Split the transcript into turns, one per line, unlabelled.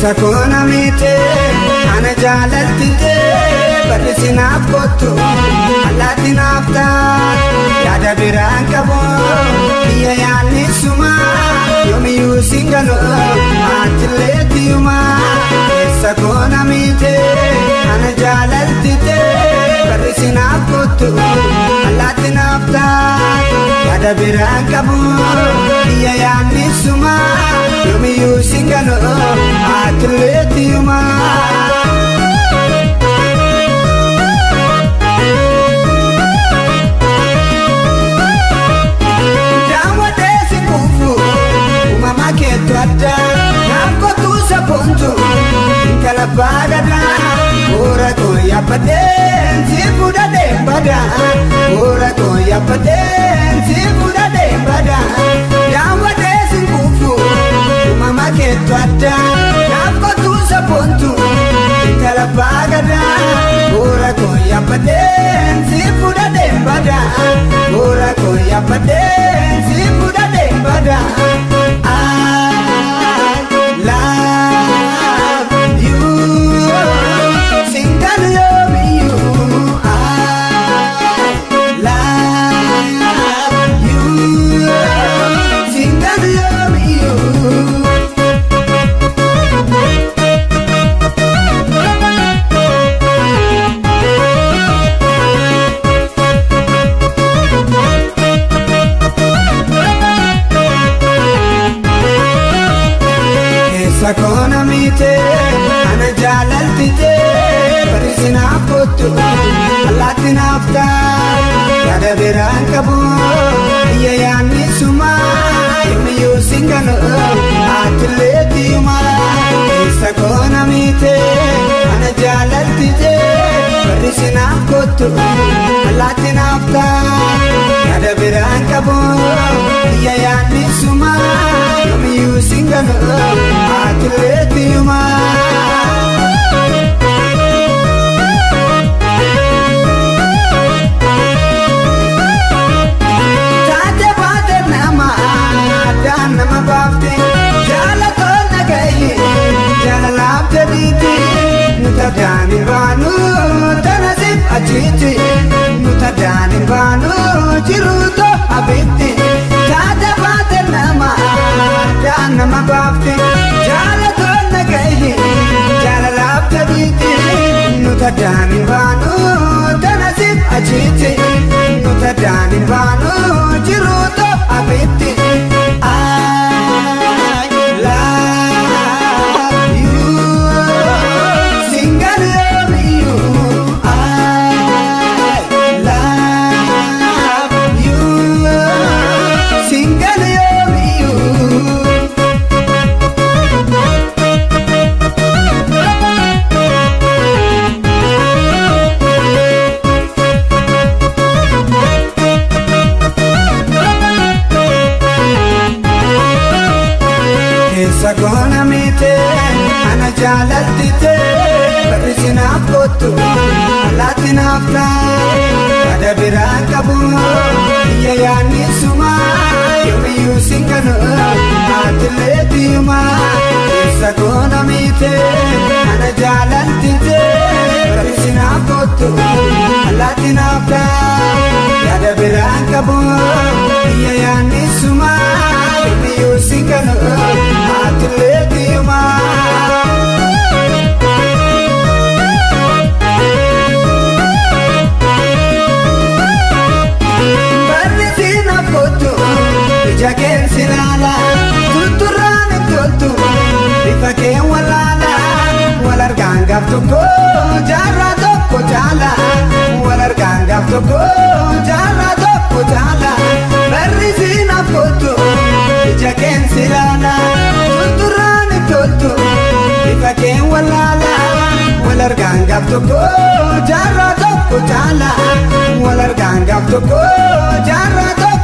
Sakona mite ana jalalte barrisinaaf kottu alatti naafta yaada biraan qabu biyya yaanni suma yoomiyyuu singalo atileetiyuma. Sakona mite ana jalalte barrisinaaf kottu alatti naafta yaada biraan qabu biyya yaanni suma yoomiyyuu singalo atileetiyuma. Daawwateesi kufu uumama keetu adda naaf kottu saboontu kala baagada ora koo yaabbateen si fudhadhee bada ora koo yaabbateen si fudhadhee bada. Daawwateesi kufu uumama keetu adda naaf kottu saboontu kala baagada ora koo yaabbateen si fudhadhee bada ora koo yaabbateen si fudhadhee bada. Sakona mite ana jalalte barrisinaaf kottu alatti naafta yaada biraan qabu biyya yaanni suma yoomiyyuu singalo atileetiyuma. Sakona mite ana jalalte barrisinaaf kottu alatti naafta yaada biraan qabu biyya yaanni suma yoomiyyuu singalo atileetiyuma. Taate baate nama addaan nama baafte jaalatoon nagaye jaalalaaf jedhiiti nuta daaniin baanu tanasif achiiti nuta daaniin baanu jiruuto abitti. Taate baate nama addaan nama baafte jaalatoon nagaye jaalalaaf jedhiiti nuta daaniin baanu tanasif achiiti nuta daaniin baanu jiruuto abitti. Sakona mite ana jalalte barrisinaaf kottu alatti naafta yaada biraan qabu biyya yaanni suma yoomiyyuu singalo atileetiyuma. Sakona mite ana jalalte barrisinaaf kottu alatti naafta yaada biraan qabu biyya yaanni suma yoomiyyuu singalo atileetiyuma. Barrisinaaf kottu ija keensi laala tutturraan toltu bifa keen walaala wal argaan gaaf tokko jaarraa tokko jaala wal argaan gaaf tokko jaarraa tokko jaala. Barrisinaaf kottu ija keensi laala tutturraan toltu bifa keen walaala wal argaan gaaf tokko jaarraa tokko jaala wal argaan gaaf tokko jaarraa tokko